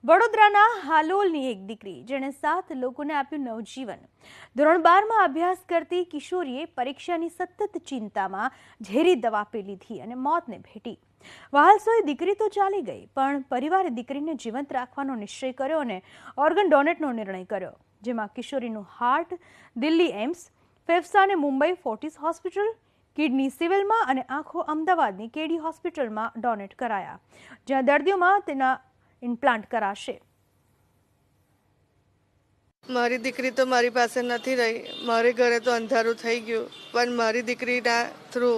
વડોદરાના હાલોલની એક દીકરી જેણે 7 લોકોને આપ્યું નવજીવન। ધોરણ 12માં અભ્યાસ કરતી કિશોરીએ પરીક્ષાની સતત ચિંતામાં ઝેરી દવા પી લીધી અને મોતને ભેટી। વહાલસોએ દીકરી તો ચાલી ગઈ, પણ પરિવારે દીકરીને જીવંત રાખવાનો નિશ્ચય કર્યો અને ઓર્ગન ડોનેટનો નિર્ણય કર્યો, જેમાં કિશોરીનું હાર્ટ દિલ્હી એમ્સ, ફેફસાને મુંબઈ ફોર્ટિસ હોસ્પિટલ, કિડની સિવિલમાં અને આંખો અમદાવાદની કેડી હોસ્પિટલમાં ડોનેટ કરાયા, જ્યાં દર્દીઓમાં તેના ઇમ્પ્લાન્ટ કરાશે। મારી દીકરી તો મારી પાસે નથી રહી, મારે ઘરે તો અંધારું થઈ ગયું, પણ મારી દીકરીના થ્રુ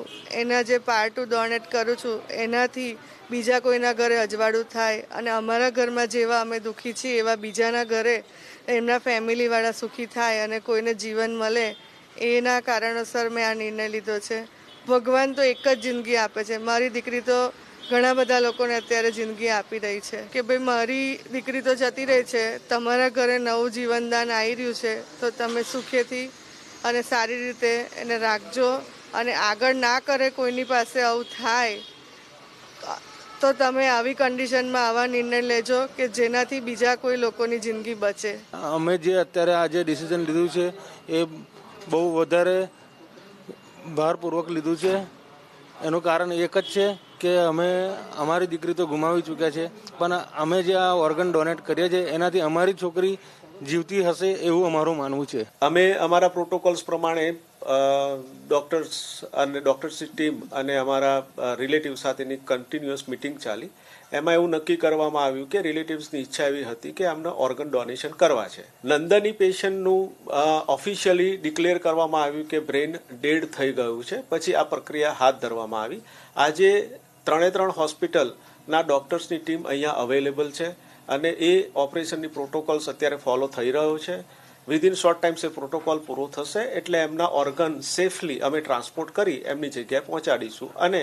એના જે પાર્ટ ડોનેટ કરું છું એનાથી બીજા કોઈના ઘરે અજવાળું થાય અને અમારા ઘરમાં જેવા અમે દુઃખી છીએ એવા બીજાના ઘરે એમના ફેમિલીવાળા સુખી થાય અને કોઈને જીવન મળે, એના કારણોસર મેં આ નિર્ણય લીધો છે। ભગવાન તો એક જ જિંદગી આપે છે, મારી દીકરી તો ઘણા બધા લોકોને અત્યારે જિંદગી આપી રહી છે કે ભાઈ મારી દીકરી તો જતી રહી છે, તમારા ઘરે નવું જીવનદાન આવી રહ્યું છે, તો તમે સુખેથી અને સારી રીતે એને રાખજો અને આગળ ના કરે કોઈની પાસે આવું થાય તો તમે આવી કન્ડિશનમાં આવા નિર્ણય લેજો કે જેનાથી બીજા કોઈ લોકોની જિંદગી બચે। અમે જે અત્યારે આ જે ડિસિઝન લીધું છે એ બહુ વધારે ભારપૂર્વક લીધું છે। એનું કારણ એક જ છે કે અમે અમારી દીકરી તો ગુમાવી ચૂક્યા છે, પણ અમે જે આ ઓર્ગન ડોનેટ કરીએ છીએ એનાથી અમારી છોકરી જીવતી હશે એવું અમારું માનવું છે। અમે અમારા પ્રોટોકોલ્સ પ્રમાણે ડૉક્ટર્સ અને ડૉક્ટર્સની ટીમ અને અમારા રિલેટિવ સાથેની કન્ટિન્યુઅસ મિટિંગ ચાલી। એમાં એવું નક્કી કરવામાં આવ્યું કે રિલેટિવ્સની ઈચ્છા એવી હતી કે અમને ઓર્ગન ડોનેશન કરવા છે। નંદની પેશન્ટનું ઓફિશિયલી ડિક્લેર કરવામાં આવ્યું કે બ્રેન ડેડ થઈ ગયું છે, પછી આ પ્રક્રિયા હાથ ધરવામાં આવી। આજે 3 હોસ્પિટલના ડૉક્ટર્સની ટીમ અહીંયા અવેલેબલ છે અને એ ઓપરેશનની પ્રોટોકોલ્સ અત્યારે ફોલો થઈ રહ્યો છે। વિધિન શોર્ટ ટાઈમ્સ એ પ્રોટોકોલ પૂરો થશે એટલે એમના ઓર્ગન સેફલી અમે ટ્રાન્સપોર્ટ કરી એમની જગ્યાએ પહોંચાડીશું અને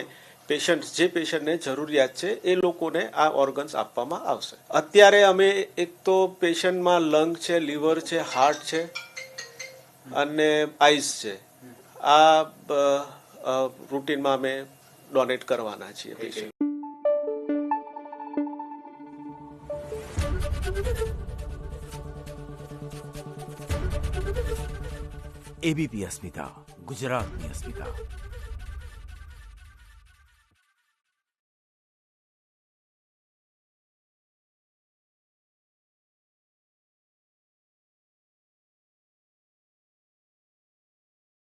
જે પેશન્ટને જરૂરિયાત છે એ લોકોને આ ઓર્ગન્સ આપવામાં આવશે। અત્યારે અમે એક તો પેશન્ટમાં લંગ છે, લીવર છે, હાર્ટ છે અને આઈસ છે, આ રૂટીનમાં અમે ડોનેટ કરવાના છીએ પેશન્ટ। એબીપી અસ્મિતા, ગુજરાતની અસ્મિતા।